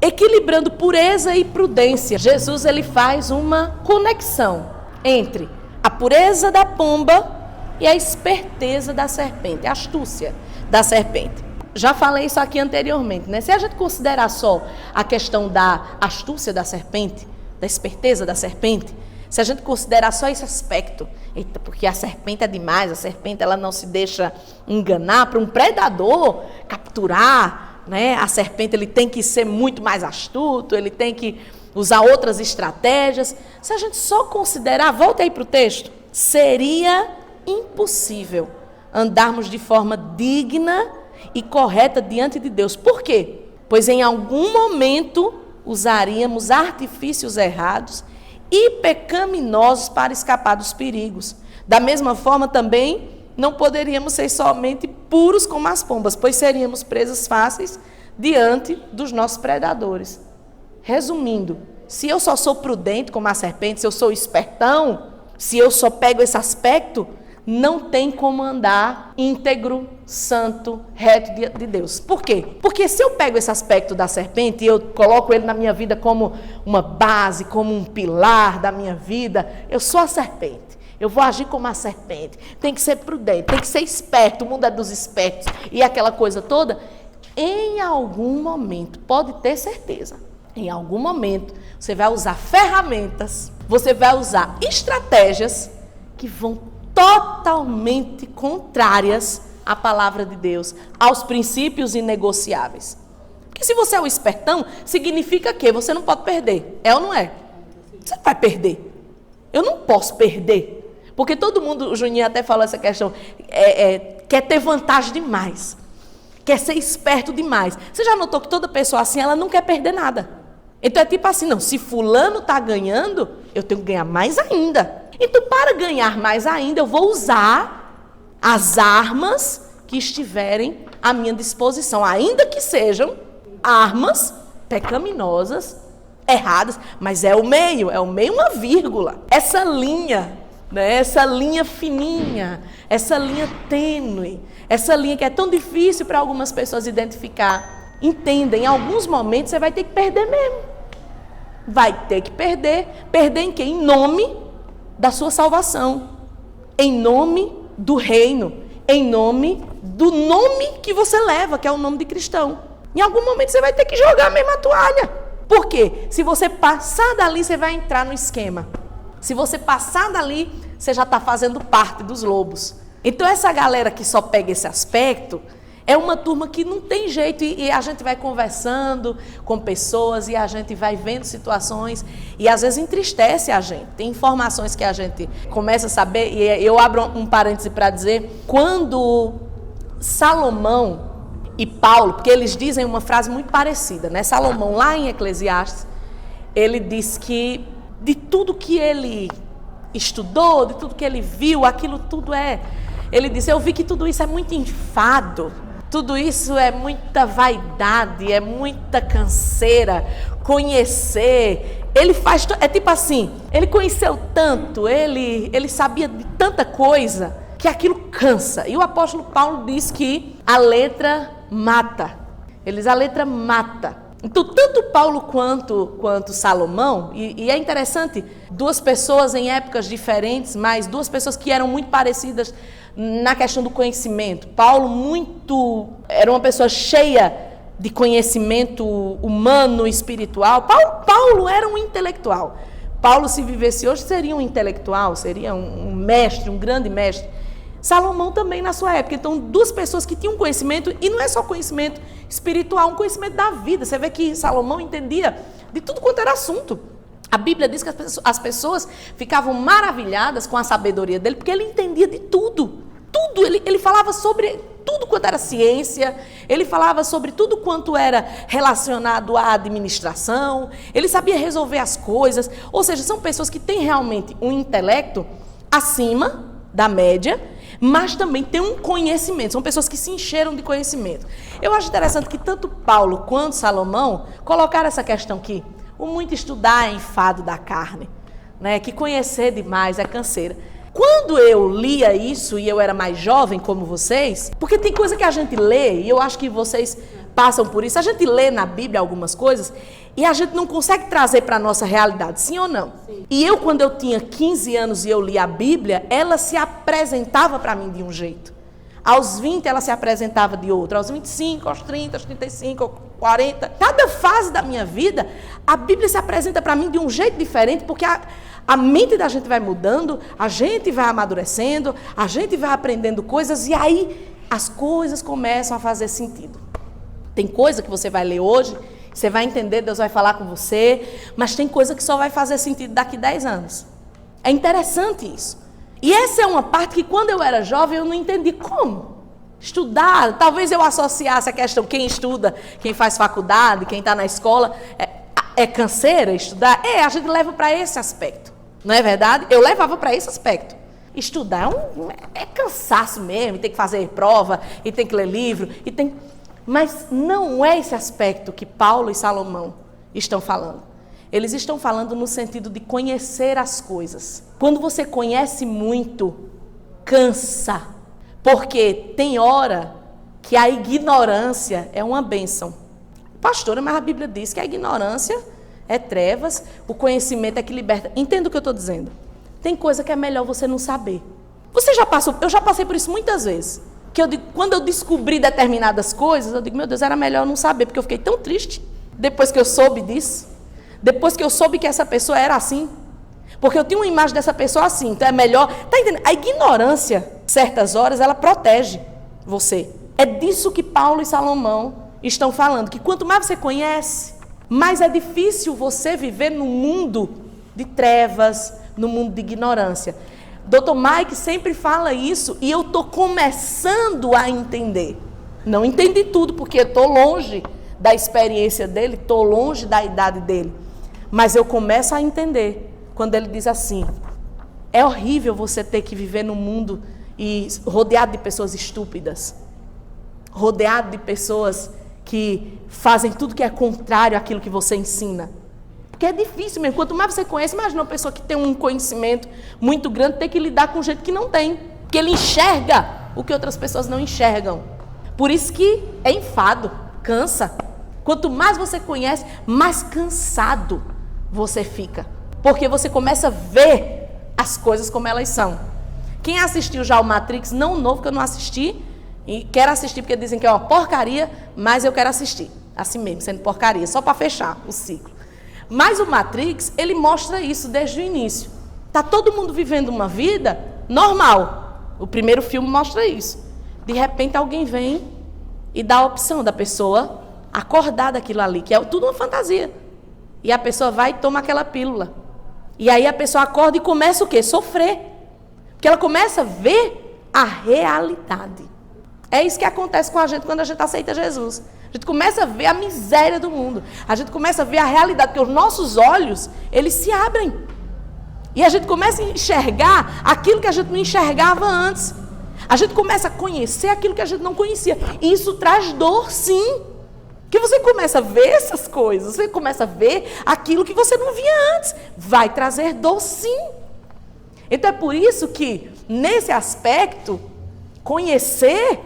equilibrando pureza e prudência. Jesus ele faz uma conexão entre a pureza da pomba e a esperteza da serpente, a astúcia da serpente. Já falei isso aqui anteriormente, né? Se a gente considerar só a questão da astúcia da serpente, da esperteza da serpente, se a gente considerar só esse aspecto, porque a serpente é demais, a serpente ela não se deixa enganar, para um predador capturar, né? A serpente ele tem que ser muito mais astuto, ele tem que usar outras estratégias. Se a gente só considerar, volta aí para o texto, seria impossível andarmos de forma digna e correta diante de Deus. Por quê? Pois em algum momento usaríamos artifícios errados e pecaminosos para escapar dos perigos. Da mesma forma também não poderíamos ser somente puros como as pombas, pois seríamos presas fáceis diante dos nossos predadores. Resumindo, se eu só sou prudente como a serpente, se eu sou espertão, se eu só pego esse aspecto, não tem como andar íntegro, santo, reto de Deus. Por quê? Porque se eu pego esse aspecto da serpente e eu coloco ele na minha vida como uma base, como um pilar da minha vida, eu sou a serpente. Eu vou agir como a serpente. Tem que ser prudente, tem que ser esperto, o mundo é dos espertos e aquela coisa toda. Em algum momento, pode ter certeza, em algum momento você vai usar ferramentas, você vai usar estratégias que vão totalmente contrárias à palavra de Deus, aos princípios inegociáveis. Porque se você é o espertão, significa que você não pode perder. É ou não é? Você vai perder. Eu não posso perder. Porque todo mundo, o Juninho até falou essa questão, quer ter vantagem demais. Quer ser esperto demais. Você já notou que toda pessoa assim, ela não quer perder nada. Então é tipo assim, não, se fulano está ganhando, eu tenho que ganhar mais ainda. Então, para ganhar mais ainda, eu vou usar as armas que estiverem à minha disposição, ainda que sejam armas pecaminosas, erradas, mas é o meio uma vírgula. Essa linha, né, essa linha fininha, essa linha tênue, essa linha que é tão difícil para algumas pessoas identificar. Entenda, em alguns momentos você vai ter que perder mesmo. Vai ter que perder. Perder em quê? Em nome da sua salvação, em nome do reino, em nome do nome que você leva, que é o nome de cristão. Em algum momento você vai ter que jogar mesmo a toalha. Por quê? Se você passar dali, você vai entrar no esquema. Se você passar dali, você já está fazendo parte dos lobos. Então essa galera que só pega esse aspecto, é uma turma que não tem jeito e a gente vai conversando com pessoas e a gente vai vendo situações e às vezes entristece a gente. Tem informações que a gente começa a saber e eu abro um parêntese para dizer, quando Salomão e Paulo, porque eles dizem uma frase muito parecida, né? Salomão lá em Eclesiastes, ele diz que de tudo que ele estudou, de tudo que ele viu, aquilo tudo ele disse, eu vi que tudo isso é muito enfado. Tudo isso é muita vaidade, é muita canseira, conhecer. Ele faz, é tipo assim, ele conheceu tanto, ele sabia de tanta coisa, que aquilo cansa. E o apóstolo Paulo diz que a letra mata. Ele diz, a letra mata. Então, tanto Paulo quanto Salomão, e é interessante, duas pessoas em épocas diferentes, mas duas pessoas que eram muito parecidas na questão do conhecimento. Paulo era uma pessoa cheia de conhecimento humano, espiritual. Paulo era um intelectual. Paulo, se vivesse hoje, seria um intelectual, seria um mestre, um grande mestre. Salomão também na sua época. Então, duas pessoas que tinham conhecimento, e não é só conhecimento espiritual, um conhecimento da vida. Você vê que Salomão entendia de tudo quanto era assunto. A Bíblia diz que as pessoas ficavam maravilhadas com a sabedoria dele, porque ele entendia de tudo. Tudo, ele falava sobre tudo quanto era ciência, ele falava sobre tudo quanto era relacionado à administração, ele sabia resolver as coisas. Ou seja, são pessoas que têm realmente um intelecto acima da média, mas também tem um conhecimento, são pessoas que se encheram de conhecimento. Eu acho interessante que tanto Paulo quanto Salomão colocaram essa questão que o muito estudar é enfado da carne, né? Que conhecer demais é canseira. Quando eu lia isso, e eu era mais jovem como vocês, porque tem coisa que a gente lê, e eu acho que vocês passam por isso. A gente lê na Bíblia algumas coisas e a gente não consegue trazer para a nossa realidade, sim ou não? Sim. E eu, quando eu tinha 15 anos e eu li a Bíblia, ela se apresentava para mim de um jeito. Aos 20 ela se apresentava de outro, aos 25, aos 30, aos 35, aos 40. Cada fase da minha vida, a Bíblia se apresenta para mim de um jeito diferente, porque a mente da gente vai mudando, a gente vai amadurecendo, a gente vai aprendendo coisas e aí as coisas começam a fazer sentido. Tem coisa que você vai ler hoje, você vai entender, Deus vai falar com você, mas tem coisa que só vai fazer sentido daqui 10 anos. É interessante isso. E essa é uma parte que quando eu era jovem eu não entendi como. Estudar, talvez eu associasse a questão, quem estuda, quem faz faculdade, quem está na escola, é canseira estudar? A gente leva para esse aspecto, não é verdade? Eu levava para esse aspecto. Estudar é cansaço mesmo, e tem que fazer prova, e tem que ler livro, mas não é esse aspecto que Paulo e Salomão estão falando. Eles estão falando no sentido de conhecer as coisas. Quando você conhece muito, cansa. Porque tem hora que a ignorância é uma bênção. Pastora, mas a Bíblia diz que a ignorância é trevas, o conhecimento é que liberta. Entenda o que eu estou dizendo. Tem coisa que é melhor você não saber. Você já passou, eu já passei por isso muitas vezes. Que quando eu descobri determinadas coisas, eu digo, meu Deus, era melhor eu não saber, porque eu fiquei tão triste depois que eu soube disso. Depois que eu soube que essa pessoa era assim. Porque eu tinha uma imagem dessa pessoa assim. Então é melhor... Está entendendo? A ignorância, certas horas, ela protege você. É disso que Paulo e Salomão estão falando. Que quanto mais você conhece, mais é difícil você viver no mundo de trevas, no mundo de ignorância. Dr. Mike sempre fala isso e eu estou começando a entender. Não entendi tudo, porque eu estou longe da experiência dele, estou longe da idade dele. Mas eu começo a entender quando ele diz assim, é horrível você ter que viver num mundo e rodeado de pessoas estúpidas, rodeado de pessoas que fazem tudo que é contrário àquilo que você ensina. Porque é difícil mesmo, quanto mais você conhece, imagina uma pessoa que tem um conhecimento muito grande, ter que lidar com gente que não tem, porque ele enxerga o que outras pessoas não enxergam. Por isso que é enfado, cansa. Quanto mais você conhece, mais cansado você fica. Porque você começa a ver as coisas como elas são. Quem assistiu já o Matrix, não o novo, que eu não assisti, e quero assistir porque dizem que é uma porcaria, mas eu quero assistir. Assim mesmo, sendo porcaria, só para fechar o ciclo. Mas o Matrix, ele mostra isso desde o início. Está todo mundo vivendo uma vida normal. O primeiro filme mostra isso. De repente alguém vem e dá a opção da pessoa acordar daquilo ali, que é tudo uma fantasia. E a pessoa vai e toma aquela pílula. E aí a pessoa acorda e começa o quê? Sofrer. Porque ela começa a ver a realidade. É isso que acontece com a gente quando a gente aceita Jesus. A gente começa a ver a miséria do mundo. A gente começa a ver a realidade, porque os nossos olhos, eles se abrem. E a gente começa a enxergar aquilo que a gente não enxergava antes. A gente começa a conhecer aquilo que a gente não conhecia. E isso traz dor, sim. Porque você começa a ver essas coisas, você começa a ver aquilo que você não via antes. Vai trazer dor, sim. Então é por isso que, nesse aspecto, conhecer,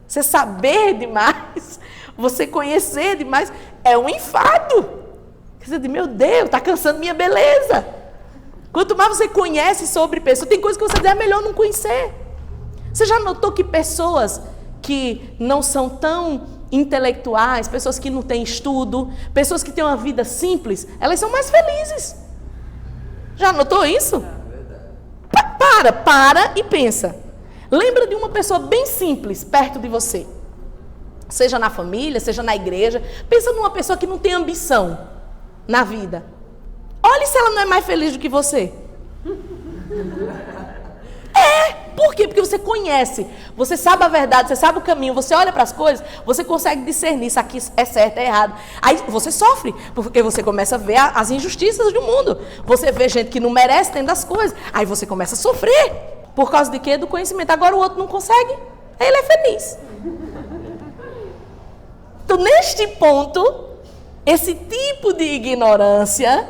você saber demais, você conhecer demais, é um enfado. Você diz, meu Deus, está cansando minha beleza. Quanto mais você conhece sobre pessoas, tem coisas que você diz, é melhor não conhecer. Você já notou que pessoas que não são tão intelectuais, pessoas que não têm estudo, pessoas que têm uma vida simples, elas são mais felizes. Já notou isso? Para e pensa. Lembra de uma pessoa bem simples perto de você. Seja na família, seja na igreja. Pensa numa pessoa que não tem ambição na vida. Olhe se ela não é mais feliz do que você. Por quê? Porque você conhece, você sabe a verdade, você sabe o caminho, você olha para as coisas, você consegue discernir se aqui é certo, é errado. Aí você sofre, porque você começa a ver as injustiças do mundo. Você vê gente que não merece tendo as coisas. Aí você começa a sofrer. Por causa de quê? Do conhecimento. Agora o outro não consegue, aí ele é feliz. Então, neste ponto, esse tipo de ignorância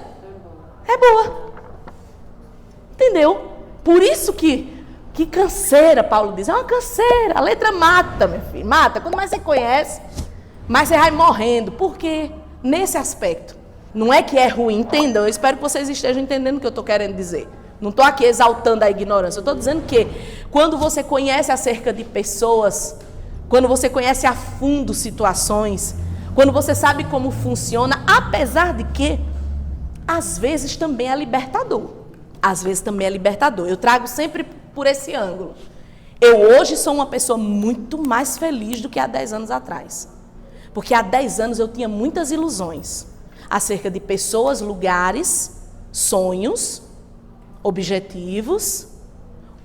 é boa. Entendeu? Por isso que canseira, Paulo diz. É uma canseira. A letra mata, meu filho. Mata. Quanto mais você conhece, Mas você vai morrendo. Por quê? Nesse aspecto. Não é que é ruim, entendam. Eu espero que vocês estejam entendendo o que eu estou querendo dizer. Não estou aqui exaltando a ignorância. Eu estou dizendo que quando você conhece acerca de pessoas, quando você conhece a fundo situações, quando você sabe como funciona, apesar de que, às vezes também é libertador. Às vezes também é libertador. Eu trago sempre por esse ângulo. Eu hoje sou uma pessoa muito mais feliz do que há 10 anos atrás. Porque há 10 anos eu tinha muitas ilusões acerca de pessoas, lugares, sonhos, objetivos.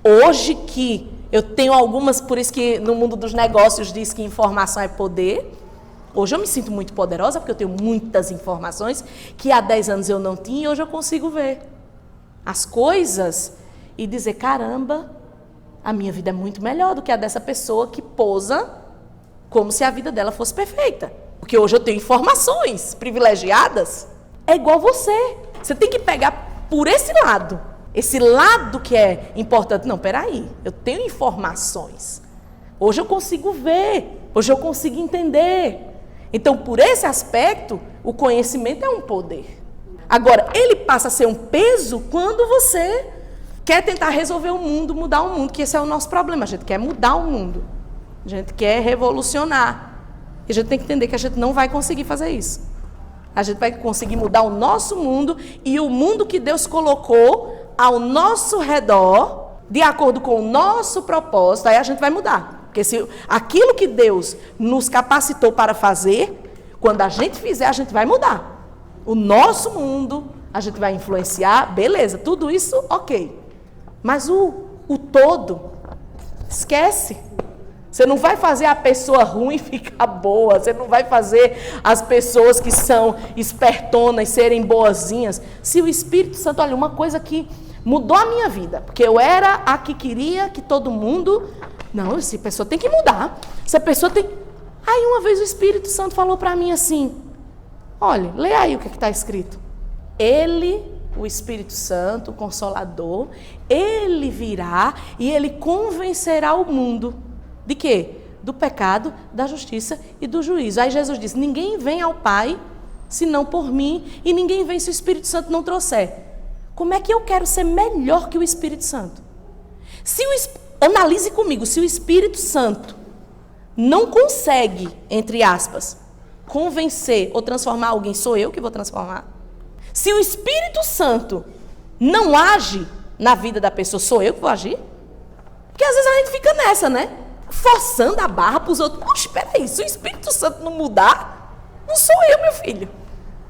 Hoje que eu tenho algumas, por isso que no mundo dos negócios diz que informação é poder. Hoje eu me sinto muito poderosa porque eu tenho muitas informações que há 10 anos eu não tinha e hoje eu consigo ver as coisas e dizer, caramba, a minha vida é muito melhor do que a dessa pessoa que posa como se a vida dela fosse perfeita. Porque hoje eu tenho informações privilegiadas. É igual você. Você tem que pegar por esse lado. Esse lado que é importante. Não, peraí, eu tenho informações. Hoje eu consigo ver. Hoje eu consigo entender. Então, por esse aspecto, o conhecimento é um poder. Agora, ele passa a ser um peso quando você quer tentar resolver o mundo, mudar o mundo, que esse é o nosso problema. A gente quer mudar o mundo. A gente quer revolucionar. E a gente tem que entender que a gente não vai conseguir fazer isso. A gente vai conseguir mudar o nosso mundo e o mundo que Deus colocou ao nosso redor, de acordo com o nosso propósito, aí a gente vai mudar. Porque se aquilo que Deus nos capacitou para fazer, quando a gente fizer, a gente vai mudar. O nosso mundo, a gente vai influenciar, beleza, tudo isso, ok. Mas o todo, esquece. Você não vai fazer a pessoa ruim ficar boa. Você não vai fazer as pessoas que são espertonas serem boazinhas. Se o Espírito Santo, olha, uma coisa que mudou a minha vida. Porque eu era a que queria que todo mundo... Não, essa pessoa tem que mudar. Essa pessoa tem... Aí uma vez o Espírito Santo falou para mim assim, olha, lê aí o que está escrito. Ele, o Espírito Santo, o Consolador, ele virá e ele convencerá o mundo. De quê? Do pecado, da justiça e do juízo. Aí Jesus disse, ninguém vem ao Pai, senão por mim, e ninguém vem se o Espírito Santo não trouxer. Como é que eu quero ser melhor que o Espírito Santo? Analise comigo, se o Espírito Santo não consegue, entre aspas, convencer ou transformar alguém, sou eu que vou transformar. Se o Espírito Santo não age na vida da pessoa, sou eu que vou agir? Porque às vezes a gente fica nessa, né? Forçando a barra para os outros. Poxa, espera aí, se o Espírito Santo não mudar, não sou eu, meu filho.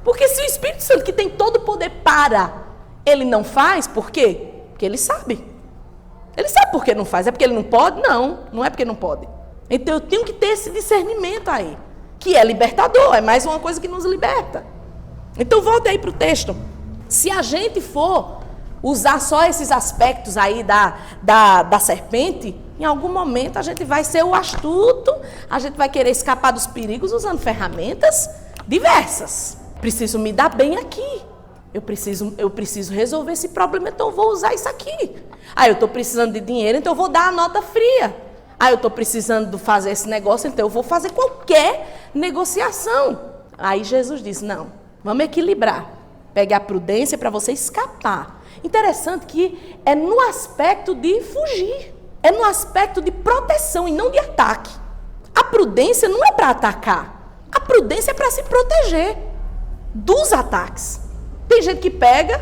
Porque se o Espírito Santo, que tem todo o poder para, ele não faz, por quê? Porque ele sabe. Ele sabe por que não faz. É porque ele não pode? Não, não é porque não pode. Então eu tenho que ter esse discernimento aí, que é libertador, é mais uma coisa que nos liberta. Então volta aí para o texto. Se a gente for usar só esses aspectos aí da serpente, em algum momento a gente vai ser o astuto, a gente vai querer escapar dos perigos usando ferramentas diversas. Preciso me dar bem aqui. Eu preciso resolver esse problema, então eu vou usar isso aqui. Ah, eu estou precisando de dinheiro, então eu vou dar a nota fria. Ah, eu estou precisando de fazer esse negócio, então eu vou fazer qualquer negociação. Aí Jesus disse, não, vamos equilibrar. Pegue a prudência para você escapar. Interessante que é no aspecto de fugir. É no aspecto de proteção e não de ataque. A prudência não é para atacar. A prudência é para se proteger dos ataques. Tem gente que pega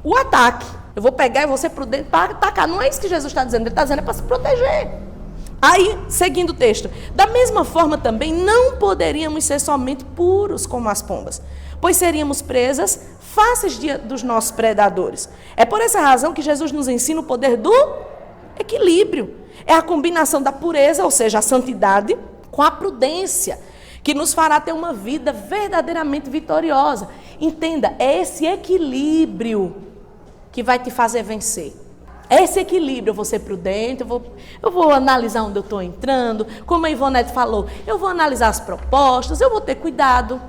o ataque. Eu vou pegar e vou ser prudente para atacar. Não é isso que Jesus está dizendo. Ele está dizendo é para se proteger. Aí, seguindo o texto. Da mesma forma também, não poderíamos ser somente puros como as pombas, pois seríamos presas fáceis dos nossos predadores. É por essa razão que Jesus nos ensina o poder do equilíbrio. É a combinação da pureza, ou seja, a santidade, com a prudência, que nos fará ter uma vida verdadeiramente vitoriosa. Entenda, é esse equilíbrio que vai te fazer vencer. É esse equilíbrio, eu vou ser prudente, eu vou analisar onde eu estou entrando, como a Ivonete falou, eu vou analisar as propostas, eu vou ter cuidado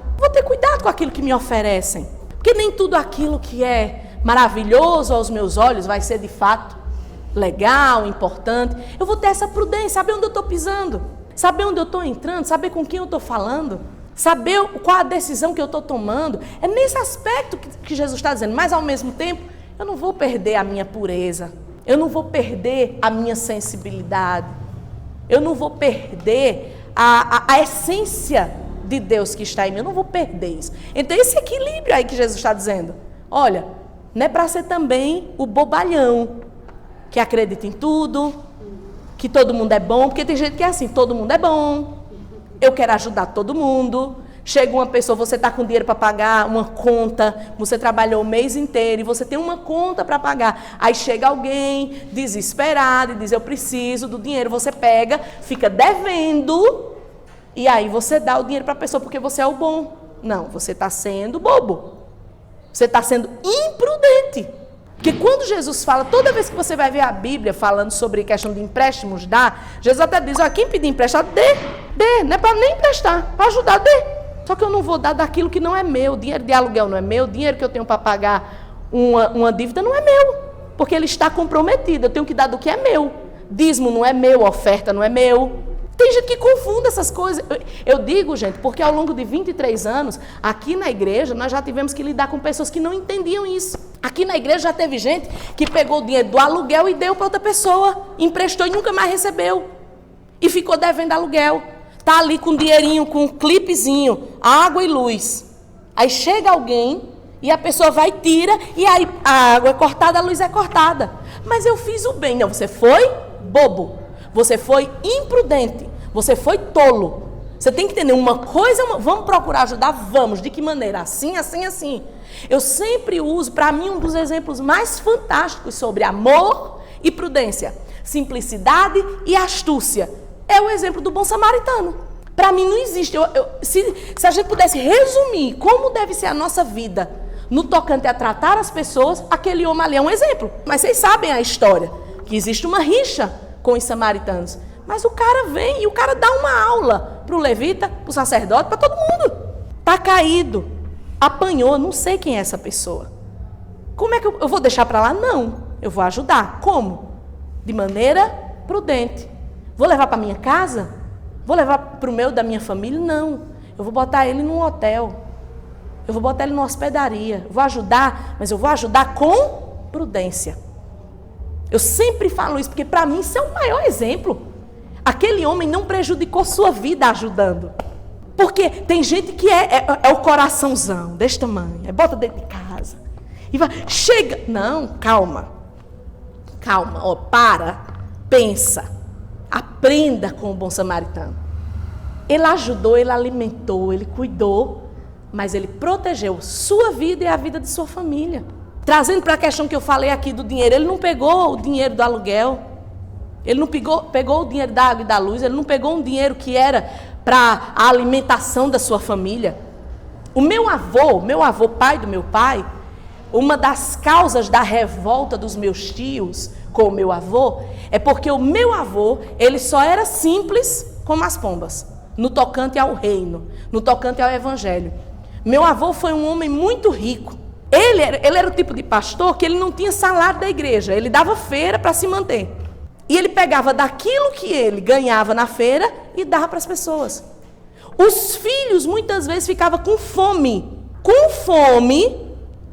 com aquilo que me oferecem. Porque nem tudo aquilo que é maravilhoso aos meus olhos vai ser de fato legal, importante. Eu vou ter essa prudência, saber onde eu estou pisando. saber onde eu estou entrando, saber com quem eu estou falando, saber qual a decisão que eu estou tomando. É nesse aspecto que Jesus está dizendo, mas ao mesmo tempo, eu não vou perder a minha pureza, eu não vou perder a minha sensibilidade, eu não vou perder a essência de Deus que está em mim, eu não vou perder isso. Então esse equilíbrio aí que Jesus está dizendo, olha, não é para ser também o bobalhão, que acredita em tudo, que todo mundo é bom, porque tem gente que é assim, todo mundo é bom, eu quero ajudar todo mundo. Chega uma pessoa, você está com dinheiro para pagar uma conta, você trabalhou o mês inteiro e você tem uma conta para pagar. Aí chega alguém desesperado e diz, eu preciso do dinheiro. Você pega, fica devendo e aí você dá o dinheiro para a pessoa porque você é o bom. Não, você está sendo bobo. Você está sendo imprudente. Porque quando Jesus fala, toda vez que você vai ver a Bíblia falando sobre questão de empréstimos, Jesus até diz, ó, quem pedir emprestado, dê, não é para nem emprestar, para ajudar, dê. Só que eu não vou dar daquilo que não é meu, o dinheiro de aluguel não é meu, o dinheiro que eu tenho para pagar uma dívida não é meu, porque ele está comprometido, eu tenho que dar do que é meu. Dízimo não é meu, oferta não é meu. Tem gente que confunde essas coisas. Eu digo, gente, porque ao longo de 23 anos, aqui na igreja, nós já tivemos que lidar com pessoas que não entendiam isso. Aqui na igreja já teve gente que pegou o dinheiro do aluguel e deu para outra pessoa, emprestou e nunca mais recebeu. E ficou devendo aluguel. Está ali com dinheirinho, com um clipezinho, água e luz. Aí chega alguém e a pessoa vai e tira, e aí a água é cortada, a luz é cortada. Mas eu fiz o bem. Não, você foi bobo. Você foi imprudente, você foi tolo. Você tem que entender uma coisa, vamos procurar ajudar? Vamos. De que maneira? Assim, assim, assim. Eu sempre uso, para mim, um dos exemplos mais fantásticos sobre amor e prudência, simplicidade e astúcia. É o exemplo do bom samaritano. Para mim não existe. Se a gente pudesse resumir como deve ser a nossa vida no tocante a tratar as pessoas, aquele homem ali é um exemplo. Mas vocês sabem a história, que existe uma rixa com os samaritanos. Mas o cara vem e o cara dá uma aula para o levita, para o sacerdote, para todo mundo. Está caído, apanhou, não sei quem é essa pessoa. Como é que eu vou deixar para lá? Não, eu vou ajudar. Como? De maneira prudente. Vou levar para minha casa? Vou levar para o meu da minha família? Não. Eu vou botar ele num hotel. Eu vou botar ele numa hospedaria. Eu vou ajudar, mas eu vou ajudar com prudência. Eu sempre falo isso, porque para mim isso é o maior exemplo. Aquele homem não prejudicou sua vida ajudando. Porque tem gente que é o coraçãozão, desse tamanho. Bota dentro de casa. E vai, chega. Não, calma. Calma, ó, para, pensa. Aprenda com o bom samaritano. Ele ajudou, ele alimentou, ele cuidou, mas ele protegeu sua vida e a vida de sua família. Trazendo para a questão que eu falei aqui do dinheiro, ele não pegou o dinheiro do aluguel, ele não pegou o dinheiro da água e da luz, ele não pegou um dinheiro que era para a alimentação da sua família. O meu avô, pai do meu pai, uma das causas da revolta dos meus tios com o meu avô, é porque o meu avô, ele só era simples como as pombas, no tocante ao reino, no tocante ao evangelho. Meu avô foi um homem muito rico. Ele era o tipo de pastor que ele não tinha salário da igreja, ele dava feira para se manter. E ele pegava daquilo que ele ganhava na feira e dava para as pessoas. Os filhos muitas vezes ficavam com fome,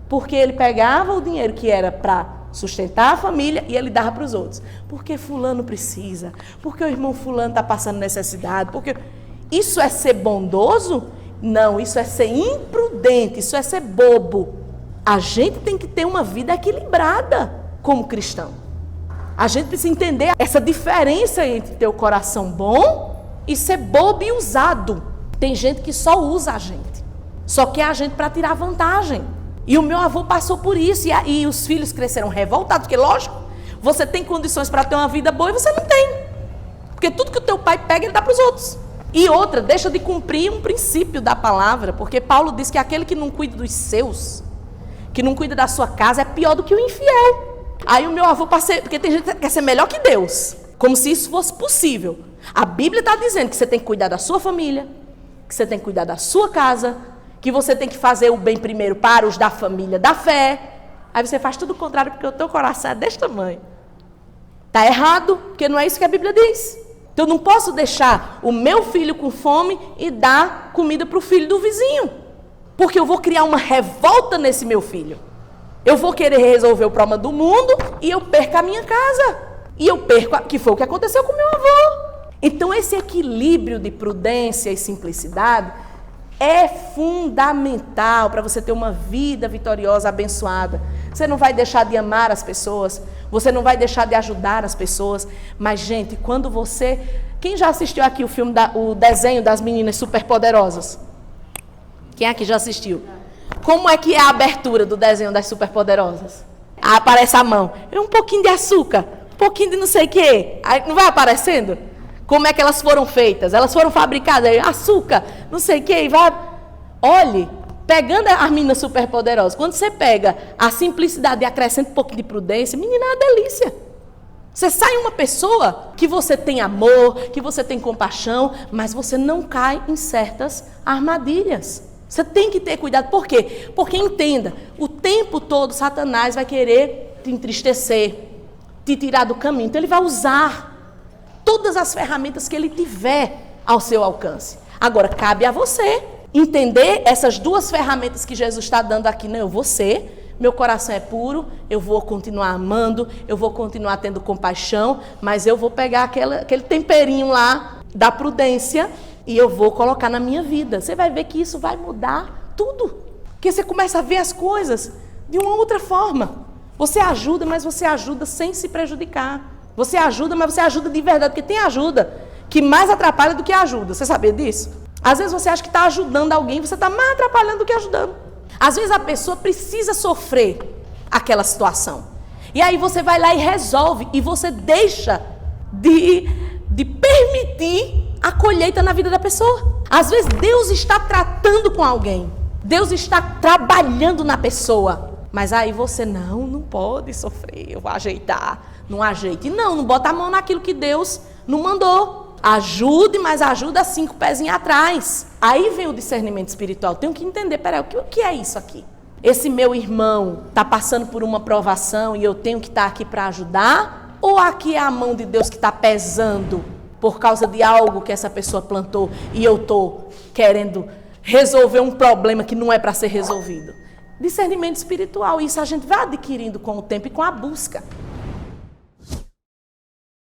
porque ele pegava o dinheiro que era para sustentar a família e ele dava para os outros. Porque fulano precisa, porque o irmão fulano está passando necessidade, porque isso é ser bondoso? Não, isso é ser imprudente, isso é ser bobo. A gente tem que ter uma vida equilibrada como cristão. A gente precisa entender essa diferença entre ter o coração bom e ser bobo e usado. Tem gente que só usa a gente, só quer a gente para tirar vantagem. E o meu avô passou por isso, e os filhos cresceram revoltados, porque lógico, você tem condições para ter uma vida boa e você não tem. Porque tudo que o teu pai pega, ele dá para os outros. E outra, deixa de cumprir um princípio da palavra, porque Paulo diz que aquele que não cuida dos seus, que não cuida da sua casa, é pior do que o infiel. Aí o meu avô passou, porque tem gente que quer ser melhor que Deus, como se isso fosse possível. A Bíblia está dizendo que você tem que cuidar da sua família, que você tem que cuidar da sua casa, que você tem que fazer o bem primeiro para os da família da fé. Aí você faz tudo o contrário, porque o teu coração é desse tamanho. Está errado, porque não é isso que a Bíblia diz. Então eu não posso deixar o meu filho com fome e dar comida para o filho do vizinho. Porque eu vou criar uma revolta nesse meu filho. Eu vou querer resolver o problema do mundo e eu perco a minha casa. E eu perco, que foi o que aconteceu com meu avô. Então esse equilíbrio de prudência e simplicidade é fundamental para você ter uma vida vitoriosa, abençoada. Você não vai deixar de amar as pessoas, você não vai deixar de ajudar as pessoas. Mas, gente, quando você... Quem já assistiu aqui o desenho das meninas superpoderosas? Quem aqui já assistiu? Como é que é a abertura do desenho das superpoderosas? Aparece a mão. É um pouquinho de açúcar, um pouquinho de não sei o quê. Aí não vai aparecendo? Como é que elas foram feitas? Elas foram fabricadas, açúcar, não sei o quê. Olhe, pegando as meninas superpoderosas, quando você pega a simplicidade e acrescenta um pouquinho de prudência, menina, é uma delícia. Você sai uma pessoa que você tem amor, que você tem compaixão, mas você não cai em certas armadilhas. Você tem que ter cuidado. Por quê? Porque entenda, o tempo todo Satanás vai querer te entristecer, te tirar do caminho. Então ele vai usar todas as ferramentas que ele tiver ao seu alcance. Agora, cabe a você entender essas duas ferramentas que Jesus está dando aqui. Não, eu vou ser, meu coração é puro, eu vou continuar amando, eu vou continuar tendo compaixão, mas eu vou pegar aquele temperinho lá da prudência e eu vou colocar na minha vida. Você vai ver que isso vai mudar tudo. Porque você começa a ver as coisas de uma outra forma. Você ajuda, mas você ajuda sem se prejudicar. Você ajuda, mas você ajuda de verdade, porque tem ajuda que mais atrapalha do que ajuda. Você sabia disso? Às vezes você acha que está ajudando alguém, você está mais atrapalhando do que ajudando. Às vezes a pessoa precisa sofrer aquela situação. E aí você vai lá e resolve, e você deixa de permitir a colheita na vida da pessoa. Às vezes Deus está tratando com alguém, Deus está trabalhando na pessoa, mas aí você não pode sofrer, eu vou ajeitar. Não ajeite. Não bota a mão naquilo que Deus não mandou. Ajude, mas ajuda 5 pezinhos atrás. Aí vem o discernimento espiritual. Tenho que entender, peraí, o que é isso aqui? Esse meu irmão está passando por uma provação e eu tenho que estar aqui para ajudar? Ou aqui é a mão de Deus que está pesando por causa de algo que essa pessoa plantou e eu estou querendo resolver um problema que não é para ser resolvido? Discernimento espiritual. Isso a gente vai adquirindo com o tempo e com a busca.